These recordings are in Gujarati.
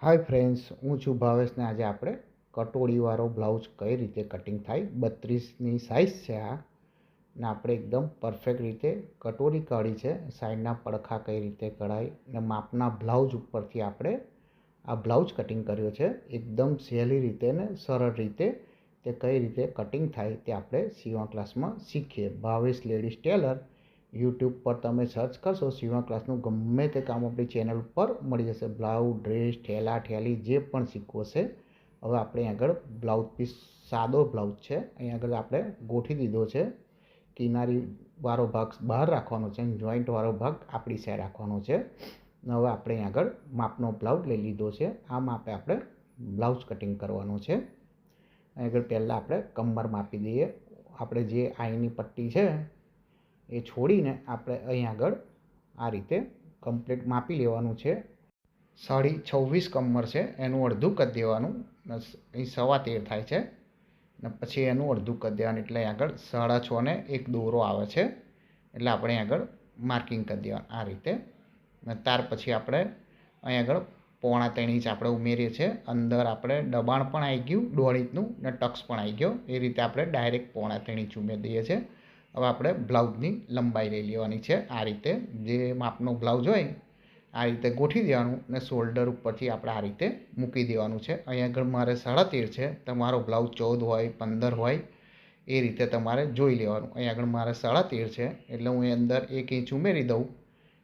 હાય ફ્રેન્ડ્સ, હું છું ભાવેશને આજે આપણે કટોરીવાળો બ્લાઉઝ કઈ રીતે કટિંગ થાય 32ની સાઇઝ છે આ ને આપણે એકદમ પરફેક્ટ રીતે કટોરી કાઢી છે. સાઈડના પડખા કઈ રીતે કઢાય ને માપના બ્લાઉઝ ઉપરથી આપણે આ બ્લાઉઝ કટિંગ કર્યો છે. એકદમ સહેલી રીતે ને સરળ રીતે તે કઈ રીતે કટિંગ થાય તે આપણે સીવણ ક્લાસમાં શીખીએ. ભાવેશ લેડીઝ ટેલર યુટ્યુબ પર તમે સર્ચ કરશો સીવણ ક્લાસનું ગમે તે કામ આપણી ચેનલ પર મળી જશે. બ્લાઉઝ, ડ્રેસ, ઠેલા ઠેલી જે પણ શીખવું હશે. હવે આપણે આગળ બ્લાઉઝ પીસ સાદો બ્લાઉઝ છે, અહીં આગળ આપણે ગોઠવી દીધો છે. કિનારી વાળો ભાગ બહાર રાખવાનો છે, જોઈન્ટ વાળો ભાગ આપણી સાઈડ રાખવાનો છે. હવે આપણે અહીં આગળ માપનો બ્લાઉઝ લઈ લીધો છે. આ માપે આપણે બ્લાઉઝ કટિંગ કરવાનું છે. અહીં આગળ પહેલાં આપણે કમર માપી દઈએ. આપણે જે આઈની પટ્ટી છે એ છોડીને આપણે અહીં આગળ આ રીતે કમ્પ્લીટ માપી લેવાનું છે. 26.5 કમર છે, એનું અડધું કરી દેવાનું. અહીં 13.25 થાય છે ને પછી એનું અડધું કરી દેવાનું, એટલે આગળ 6.5 ને એક દોરો આવે છે, એટલે આપણે આગળ માર્કિંગ કરી દેવાનું આ રીતે. ને ત્યાર પછી આપણે અહીં આગળ 3.25 ઇંચ આપણે ઉમેરીએ છીએ. અંદર આપણે દબાણ પણ આવી ગયું 1.5 ઇંચનું ને ટક્સ પણ આવી ગયો, એ રીતે આપણે ડાયરેક્ટ 3.25 ઇંચ ઉમેરી દઈએ છીએ. હવે આપણે બ્લાઉઝની લંબાઈ લઈ લેવાની છે. આ રીતે જે માપનો બ્લાઉઝ હોય આ રીતે ગોઠવી દેવાનું ને શોલ્ડર ઉપરથી આપણે આ રીતે મૂકી દેવાનું છે. અહીં આગળ મારે 13.5 છે, તમારો બ્લાઉઝ 14 હોય 15 હોય એ રીતે તમારે જોઈ લેવાનું. અહીં આગળ મારે 13.5 છે, એટલે હું અંદર 1 ઇંચ ઉમેરી દઉં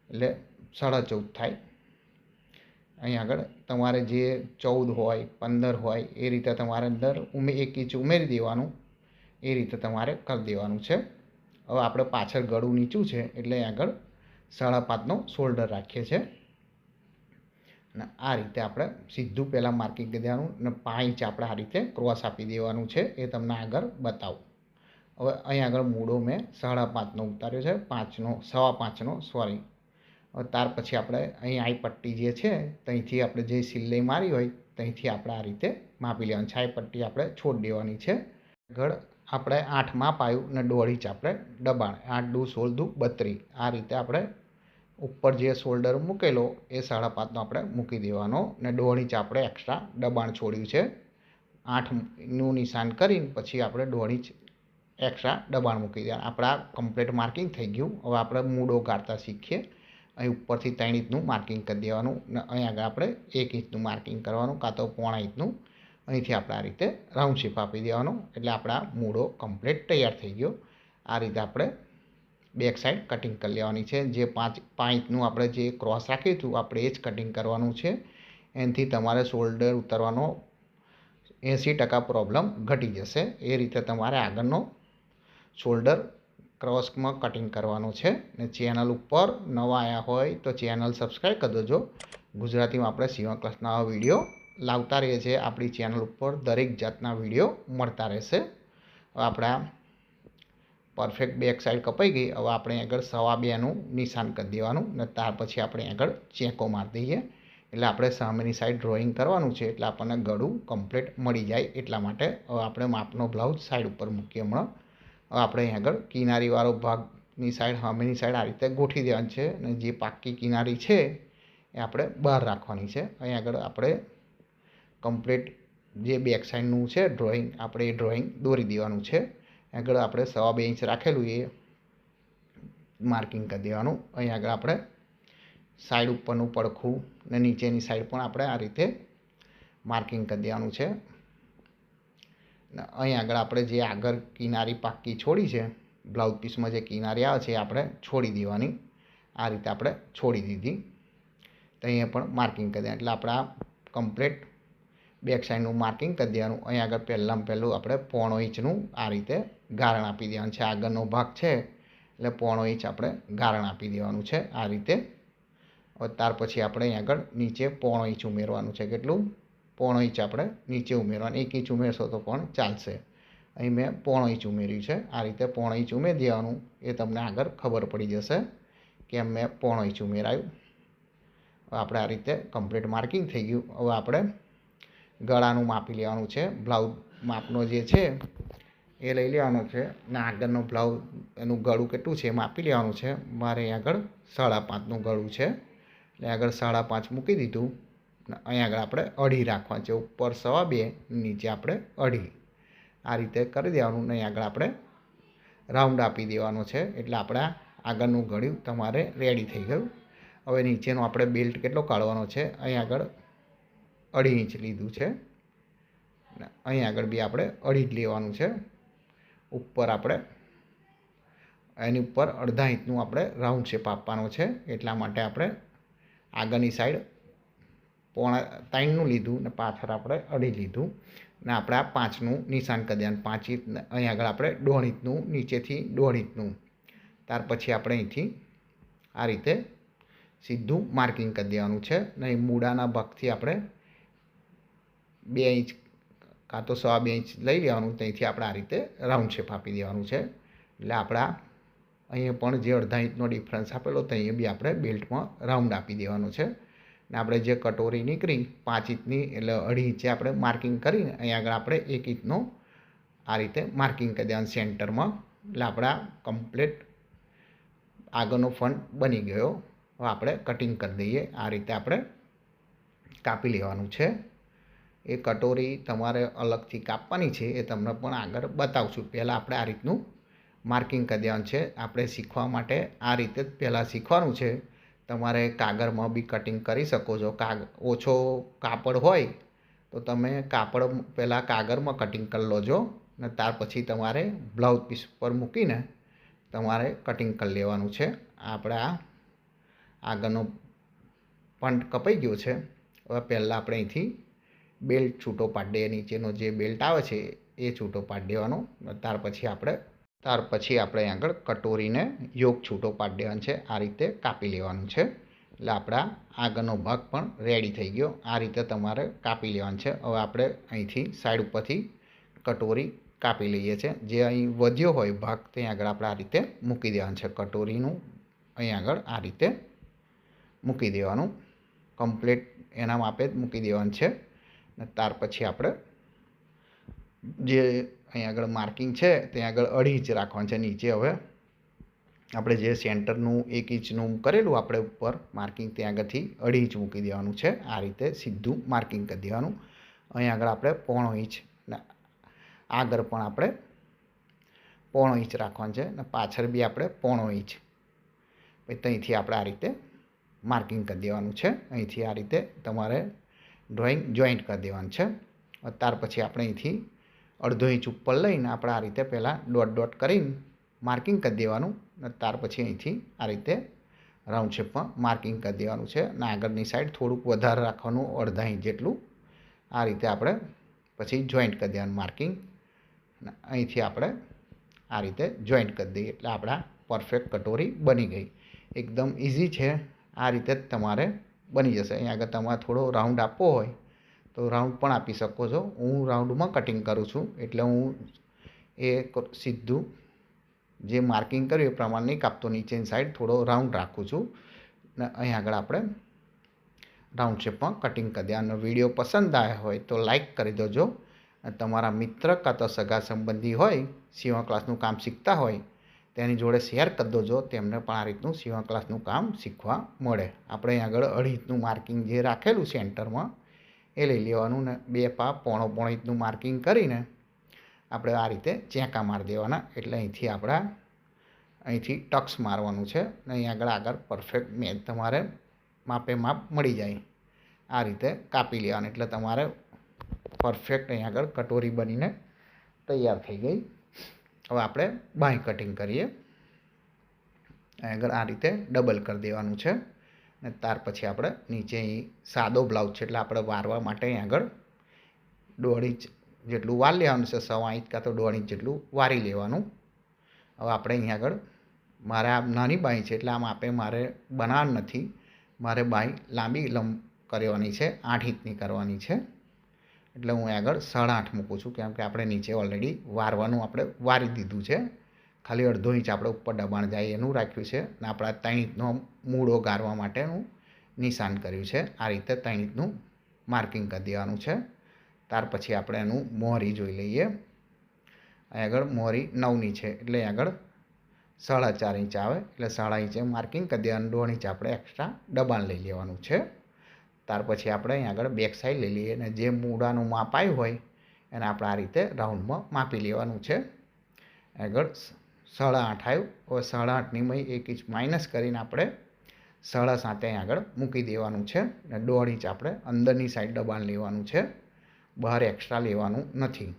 એટલે 14.5 થાય. અહીં આગળ તમારે જે 14 હોય 15 હોય એ રીતે તમારે અંદર 1 ઇંચ ઉમેરી દેવાનું, એ રીતે તમારે કરી દેવાનું છે. હવે આપણે પાછળ ગળું નીચું છે એટલે આગળ 5.5નો શોલ્ડર રાખીએ છીએ અને આ રીતે આપણે સીધું પહેલાં માર્કિંગ કરી દેવાનું અને 5 ઇંચ આપણે આ રીતે ક્રોસ આપી દેવાનું છે, એ તમને આગળ બતાવું. હવે અહીં આગળ મૂળો મેં 5.5નો ઉતાર્યો છે, 5.5નો સોરી. હવે ત્યાર પછી આપણે અહીં આ પટ્ટી જે છે ત્યાંથી આપણે જે સિલાઈ મારી હોય ત્યાંથી આપણે આ રીતે માપી લેવાની છે. આ પટ્ટી આપણે છોડી દેવાની છે. આગળ આપણે 8 માપ આવ્યું ને 1.5 ઇંચ આપણે દબાણ, 8 દુ 16 દુ 32, આ રીતે આપણે ઉપર જે શોલ્ડર મૂકેલો એ 5.5નો આપણે મૂકી દેવાનો ને 1.5 ઇંચ આપણે એક્સ્ટ્રા દબાણ છોડ્યું છે. 8નું નિશાન કરીને પછી આપણે 1.5 ઇંચ એક્સ્ટ્રા દબાણ મૂકી દેવાનું. આપણા કમ્પ્લીટ માર્કિંગ થઈ ગયું. હવે આપણે મૂળો કાઢતા શીખીએ. અહીં ઉપરથી 3 ઇંચનું માર્કિંગ કરી દેવાનું ને અહીં આગળ આપણે 1 ઇંચનું માર્કિંગ કરવાનું, કાં તો 0.5 ઇંચનું. અહીંથી આપણે આ રીતે રાઉન્ડ શેપ આપી દેવાનો એટલે આપણા મૂળો કમ્પ્લીટ તૈયાર થઈ ગયો. આ રીતે આપણે બેક સાઈડ કટિંગ કરી લેવાની છે. જે 5 ઇંચનું આપણે જે ક્રોસ રાખ્યું હતું આપણે એ જ કટિંગ કરવાનું છે. એનાથી તમારે શોલ્ડર ઉતારવાનો 80% પ્રોબ્લેમ ઘટી જશે. એ રીતે તમારે આગળનો શોલ્ડર ક્રોસમાં કટિંગ કરવાનું છે. ને ચેનલ ઉપર નવા આવ્યા હોય તો ચેનલ સબસ્ક્રાઈબ કરી દેજો. ગુજરાતીમાં આપણે સીવણ ક્લાસના વિડીયો લાવતા રહીએ છીએ. આપણી ચેનલ ઉપર દરેક જાતના વિડીયો મળતા રહેશે. આપણા પરફેક્ટ બેક સાઈડ કપાઈ ગઈ. હવે આપણે આગળ 2.5નું નિશાન કરી દેવાનું ને ત્યાર પછી આપણે આગળ ચેકો મારી દઈએ એટલે આપણે સામેની સાઈડ ડ્રોઈંગ કરવાનું છે, એટલે આપણને ગળું કમ્પ્લીટ મળી જાય. એટલા માટે હવે આપણે માપનો બ્લાઉઝ સાઈડ ઉપર મૂકીએ. હમણાં હવે આપણે અહીં આગળ કિનારીવાળો ભાગની સાઈડ સામેની સાઈડ આ રીતે ગોઠવી દેવાનું છે અને જે પાકી કિનારી છે એ આપણે બહાર રાખવાની છે. અહીં આગળ આપણે કમ્પ્લીટ જે બેક સાઈડનું છે ડ્રોઈંગ આપણે એ ડ્રોઈંગ દોરી દેવાનું છે. આગળ આપણે 2.5 ઇંચ રાખેલું એ માર્કિંગ કરી દેવાનું. અહીં આગળ આપણે સાઈડ ઉપરનું પડખું ને નીચેની સાઈડ પણ આપણે આ રીતે માર્કિંગ કરી દેવાનું છે. અહીં આગળ આપણે જે આગળ કિનારી પાકી છોડી છે બ્લાઉઝ પીસમાં જે કિનારી આવે છે એ આપણે છોડી દેવાની. આ રીતે આપણે છોડી દીધી તો અહીંયા પણ માર્કિંગ કરી દેવાનું એટલે આપણે આ કમ્પ્લીટ બેક સાઈડનું માર્કિંગ કરી દેવાનું. અહીં આગળ પહેલું આપણે 0.5 ઇંચનું આ રીતે ગારણ આપી દેવાનું છે. આગળનો ભાગ છે એટલે 0.5 ઇંચ આપણે ગારણ આપી દેવાનું છે આ રીતે. હવે ત્યાર પછી આપણે અહીં આગળ નીચે 0.5 ઇંચ ઉમેરવાનું છે. કેટલું? 0.5 ઇંચ આપણે નીચે ઉમેરવાનું. 1 ઇંચ ઉમેરશો તો પણ ચાલશે. અહીં મેં 0.5 ઇંચ ઉમેર્યું છે. આ રીતે 0.5 ઇંચ ઉમેરી દેવાનું, એ તમને આગળ ખબર પડી જશે કે મેં 0.5 ઇંચ ઉમેરાયું. હવે આપણે આ રીતે કમ્પ્લીટ માર્કિંગ થઈ ગયું. હવે આપણે ગળાનું માપી લેવાનું છે. બ્લાઉઝ માપનો જે છે એ લઈ લેવાનો છે ને આગળનો બ્લાઉઝ એનું ગળું કેટલું છે એ માપી લેવાનું છે. મારે અહીં આગળ 5.5નું ગળું છે એટલે આગળ 5.5 મૂકી દીધું ને અહીં આગળ આપણે અઢી રાખવાનું છે. ઉપર 2.25, નીચે આપણે અઢી. આ રીતે કરી દેવાનું. ને અહીં આગળ આપણે રાઉન્ડ આપી દેવાનો છે. એટલે આપણા આગળનું ગળ્યું તમારે રેડી થઈ ગયું. હવે નીચેનો આપણે બેલ્ટ કેટલો કાઢવાનો છે, અહીં આગળ 2.5 ઇંચ લીધું છે. અહીં આગળ બી આપણે 2.5 જ લેવાનું છે. ઉપર આપણે એની ઉપર 1/2 ઇંચનું આપણે રાઉન્ડ શેપ આપવાનો છે. એટલા માટે આપણે આગળની સાઈડ 3.25 લીધું ને પાછળ આપણે 2.5 લીધું ને આપણે આ 5નું નિશાન કરી દેવાનું. 5 ઇંચ અહીં આગળ આપણે 1.5 ઇંચનું, નીચેથી 1.5 ઇંચનું. ત્યાર પછી આપણે અહીંથી આ રીતે સીધું માર્કિંગ કરી દેવાનું છે. ને મૂળાના ભાગથી આપણે 2 ઇંચ કાં તો 2.25 ઇંચ લઈ લેવાનું. ત્યાંથી આપણે આ રીતે રાઉન્ડ શેપ આપી દેવાનું છે. એટલે આપણા અહીંયા પણ જે 1/2 ઇંચનો ડિફરન્સ આપેલો તો અહીંયા બી આપણે બેલ્ટમાં રાઉન્ડ આપી દેવાનું છે. ને આપણે જે કટોરી નીકળી 5 ઇંચની એટલે 2.5 ઇંચે આપણે માર્કિંગ કરીને અહીં આગળ આપણે 1 ઇંચનો આ રીતે માર્કિંગ કરી દેવાનું સેન્ટરમાં. એટલે આપણા કમ્પ્લીટ આગળનો ફ્રન્ટ બની ગયો. હવે આપણે કટિંગ કરી દઈએ. આ રીતે આપણે કાપી લેવાનું છે. એ કટોરી તમારે અલગથી કાપવાની છે, એ તમને પણ આગળ બતાવશું. પહેલાં આપણે આ રીતનું માર્કિંગ કરી દેવાનું છે. આપણે શીખવા માટે આ રીતે જ પહેલાં શીખવાનું છે. તમારે કાગળમાં બી કટિંગ કરી શકો છો. ઓછો કાપડ હોય તો તમે કાપડ પહેલાં કાગળમાં કટિંગ કરી લોજો ને ત્યાર પછી તમારે બ્લાઉઝ પીસ પર મૂકીને તમારે કટિંગ કરી લેવાનું છે. આપણે આ આગળનો ફ્રન્ટ કપાઈ ગયો છે. હવે પહેલાં આપણે અહીંથી બેલ્ટ છૂટો પાડી દઈએ. નીચેનો જે બેલ્ટ આવે છે એ છૂટો પાડી દેવાનો. ત્યાર પછી આપણે આગળ કટોરીને યોક છૂટો પાડી દેવાનો છે. આ રીતે કાપી લેવાનું છે. એટલે આપણા આગળનો ભાગ પણ રેડી થઈ ગયો. આ રીતે તમારે કાપી લેવાનું છે. હવે આપણે અહીંથી સાઈડ ઉપરથી કટોરી કાપી લઈએ છીએ. જે અહીં વધ્યો હોય ભાગ ત્યાં આગળ આપણે આ રીતે મૂકી દેવાનું છે. કટોરીનું અહીં આગળ આ રીતે મૂકી દેવાનું. કમ્પ્લીટ એના માપે જ મૂકી દેવાનું છે. ને ત્યાર પછી આપણે જે અહીં આગળ માર્કિંગ છે ત્યાં આગળ 2.5 ઇંચ રાખવાનું છે. નીચે હવે આપણે જે સેન્ટરનું 1 ઇંચનું કરેલું આપણે ઉપર માર્કિંગ ત્યાં આગળથી 2.5 ઇંચ મૂકી દેવાનું છે. આ રીતે સીધું માર્કિંગ કરી દેવાનું. અહીં આગળ આપણે 0.5 ઇંચ ને આગળ પણ આપણે 0.5 ઇંચ રાખવાનું છે ને પાછળ બી આપણે 0.5 ઇંચ. પછી ત્યાંથી આપણે આ રીતે માર્કિંગ કરી દેવાનું છે. અહીંથી આ રીતે તમારે ડ્રોઈંગ જોઈન્ટ કરી દેવાનું છે. ત્યાર પછી આપણે અહીંથી 1/2 ઇંચ ઉપર લઈને આપણે આ રીતે પહેલાં ડોટ કરીને માર્કિંગ કરી દેવાનું. અને ત્યાર પછી અહીંથી આ રીતે રાઉન્ડ શેપમાં માર્કિંગ કરી દેવાનું છે. અને આગળની સાઈડ થોડુંક વધારે રાખવાનું, 1/2 ઇંચ જેટલું. આ રીતે આપણે પછી જોઈન્ટ કરી દેવાનું માર્કિંગ. અહીંથી આપણે આ રીતે જોઈન્ટ કરી દઈએ એટલે આપણા પરફેક્ટ કટોરી બની ગઈ. એકદમ ઇઝી છે. આ રીતે જ તમારે બની જશે. અહીં આગળ તમારે થોડો રાઉન્ડ આપવો હોય તો રાઉન્ડ પણ આપી શકો છો. હું રાઉન્ડમાં કટિંગ કરું છું એટલે હું એ સીધું જે માર્કિંગ કર્યું એ પ્રમાણે નહીં કાપતો. નીચેની સાઈડ થોડો રાઉન્ડ રાખું છું ને અહીં આગળ આપણે રાઉન્ડ શેપમાં કટિંગ કરી દે. અને વિડીયો પસંદ આવ્યો હોય તો લાઈક કરી દેજો. તમારા મિત્ર કાં તો સગા સંબંધી હોય સીવણ ક્લાસનું કામ શીખતા હોય તેની જોડે શેર કરી દેજો. તેમને પણ આ રીતનું સીવણ ક્લાસનું કામ શીખવા મળે. આપણે અહીં આગળ 2.5 ઇંચનું માર્કિંગ જે રાખેલું સેન્ટરમાં એ લઈ લેવાનું ને 2 પા 0.5 ઇંચનું માર્કિંગ કરીને આપણે આ રીતે ચેંકા મારી દેવાના. એટલે અહીંથી ટક્સ મારવાનું છે ને અહીં આગળ પરફેક્ટ તમારે માપે માપ મળી જાય. આ રીતે કાપી લેવાનું એટલે તમારે પરફેક્ટ અહીં આગળ કટોરી બનીને તૈયાર થઈ ગઈ. હવે આપણે બાંય કટિંગ કરીએ. આગળ આ રીતે ડબલ કરી દેવાનું છે ને ત્યાર પછી આપણે નીચે સાદો બ્લાઉઝ છે એટલે આપણે વારવા માટે અહીં આગળ 1.5 ઇંચ જેટલું વાર લેવાનું છે. 1.25 ઇંચ કાં તો 1.5 ઇંચ જેટલું વારી લેવાનું. હવે આપણે અહીં આગળ મારે આ નાની બાંય છે એટલે આ માપે મારે બનાવવાનું નથી. મારે બાંય લાંબી કરવાની છે, 8 ઇંચની કરવાની છે. એટલે હું આગળ 8.5 મૂકું છું કેમ કે આપણે નીચે ઓલરેડી વારવાનું આપણે વારી દીધું છે. ખાલી 1/2 ઇંચ આપણે ઉપર દબાણ જાય એનું રાખ્યું છે અને આપણા 3 ઇંચનો મૂળો ગાળવા માટેનું નિશાન કર્યું છે. આ રીતે 3 ઇંચનું માર્કિંગ કરી દેવાનું છે. ત્યાર પછી આપણે એનું મોહરી જોઈ લઈએ. અહીં આગળ મોહરી 9ની છે એટલે આગળ 4.5 ઇંચ આવે એટલે 4.5 ઇંચે માર્કિંગ કરી દેવાનું. 1.5 ઇંચ આપણે એક્સ્ટ્રા દબાણ લઈ લેવાનું છે. ત્યાર પછી આપણે અહીં આગળ બેક સાઈડ લઈ લઈએ અને જે મૂળાનું માપ આવ્યું હોય એને આપણે આ રીતે રાઉન્ડમાં માપી લેવાનું છે. આગળ 8.5 આવ્યું. હવે 8.5ની 1 ઇંચ માઇનસ કરીને આપણે 7.5 અહીં આગળ મૂકી દેવાનું છે અને 1.5 ઇંચ આપણે અંદરની સાઈડ દબાણ લેવાનું છે, બહાર એક્સ્ટ્રા લેવાનું નથી.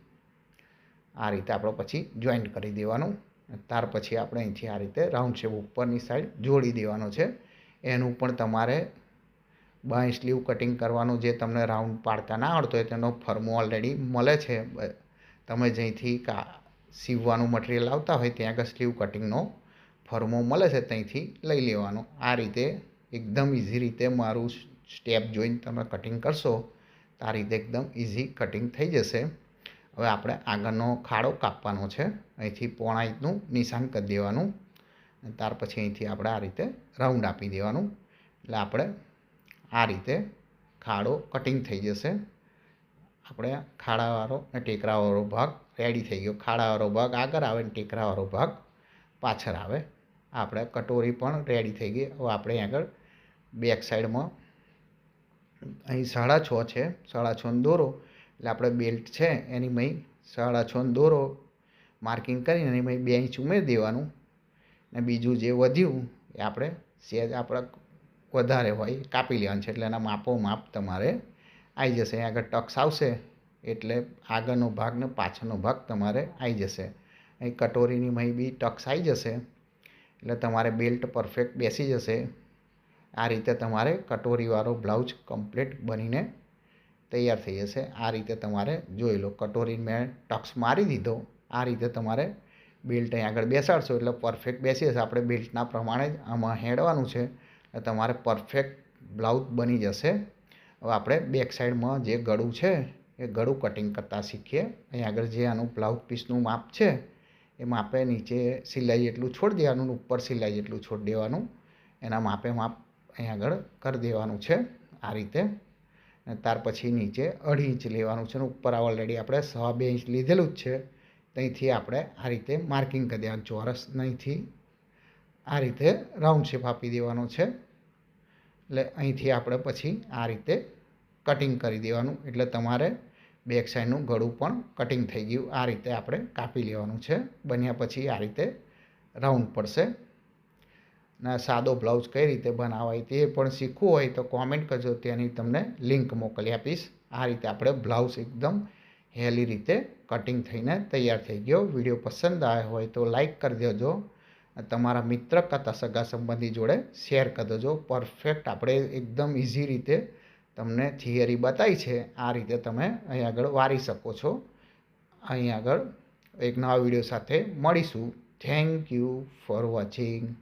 આ રીતે આપણે પછી જોઈન્ટ કરી દેવાનું. ત્યાર પછી આપણે અહીંથી આ રીતે રાઉન્ડ શેપ ઉપરની સાઈડ જોડી દેવાનો છે. એનું પણ તમારે બાય સ્લીવ કટિંગ કરવાનું, જે તમને રાઉન્ડ પાડતા ના આવડતો હોય તેનો ફર્મો ઓલરેડી મળે છે. તમે જ્યાંથી સીવવાનું મટીરિયલ લાવતા હોય ત્યાં આગળ સ્લીવ કટિંગનો ફર્મો મળે છે, ત્યાંથી લઈ લેવાનો. આ રીતે એકદમ ઇઝી રીતે મારું સ્ટેપ જોઈને તમે કટિંગ કરશો તો આ રીતે એકદમ ઇઝી કટિંગ થઈ જશે. હવે આપણે આગળનો ખાડો કાપવાનો છે. અહીંથી 1.5 ઇંચનું નિશાન કરી દેવાનું. ત્યાર પછી અહીંથી આપણે આ રીતે રાઉન્ડ આપી દેવાનું. એટલે આપણે આ રીતે ખાડો કટિંગ થઈ જશે. આપણે ખાડાવાળો અને ટેકરાવાળો ભાગ રેડી થઈ ગયો. ખાડાવાળો ભાગ આગળ આવે અને ટેકરાવાળો ભાગ પાછળ આવે. આપણે કટોરી પણ રેડી થઈ ગઈ. હવે આપણે આગળ બેક સાઈડમાં અહીં 6.5 છે, 6.5 દોરો એટલે આપણે બેલ્ટ છે એની મય 6.5 દોરો માર્કિંગ કરીને એની મય 2 ઇંચ ઉમેરી દેવાનું. અને બીજું જે વધ્યું એ આપણે સેજ આપણે વધારે હોય કાપી લેવાનું છે, એટલે એના માપ તમારે આવી જશે. અહીં આગળ ટક્સ આવશે એટલે આગળનો ભાગ ને પાછળનો ભાગ તમારે આવી જશે. અહીં કટોરીની મય બી ટક્સ આવી જશે એટલે તમારે બેલ્ટ પરફેક્ટ બેસી જશે. આ રીતે તમારે કટોરીવાળો બ્લાઉઝ કમ્પ્લીટ બનીને તૈયાર થઈ જશે. આ રીતે તમારે જોઈ લો, કટોરી મેં ટક્સ મારી દીધો. આ રીતે તમારે બેલ્ટ અહીં આગળ બેસાડશો એટલે પરફેક્ટ બેસી જશે. આપણે બેલ્ટના પ્રમાણે જ આમાં હેડવાનું છે એટલે તમારે પરફેક્ટ બ્લાઉઝ બની જશે. હવે આપણે બેક સાઈડમાં જે ગળું છે એ ગળું કટિંગ કરતાં શીખીએ. અહીં આગળ જે આનું બ્લાઉઝ પીસનું માપ છે એ માપે નીચે સિલાઈ જેટલું છોડી દેવાનું, ઉપર સિલાઈ જેટલું છોડી દેવાનું. એના માપ અહીં આગળ કરી દેવાનું છે આ રીતે. અને ત્યાર પછી નીચે 2.5 ઇંચ લેવાનું છે અને ઉપર ઓલરેડી આપણે 2.25 ઇંચ લીધેલું જ છે. ત્યાંથી આપણે આ રીતે માર્કિંગ કરી દેવાનું, ચોરસ અહીંથી આ રીતે રાઉન્ડ શેપ આપી દેવાનો છે. એટલે અહીંથી આપણે પછી આ રીતે કટિંગ કરી દેવાનું. એટલે તમારે બેક સાઈડનું ગળું પણ કટિંગ થઈ ગયું. આ રીતે આપણે કાપી લેવાનું છે. બન્યા પછી આ રીતે રાઉન્ડ પડશે. અને સાદો બ્લાઉઝ કઈ રીતે બનાવાય તે પણ શીખવું હોય તો કોમેન્ટ કરજો, તેની તમને લિંક મોકલી આપીશ. આ રીતે આપણે બ્લાઉઝ એકદમ હેલી રીતે કટિંગ થઈને તૈયાર થઈ ગયો. વિડીયો પસંદ આવ્યો હોય તો લાઈક કરી દેજો. તમારા મિત્ર કરતાં સગા સંબંધી જોડે શેર કરી દેજો. પરફેક્ટ આપણે એકદમ ઇઝી રીતે તમને થિયરી બતાવી છે. આ રીતે તમે અહીં આગળ વારી શકો છો. અહીં આગળ એક નવા વિડીયો સાથે મળીશું. Thank you for watching.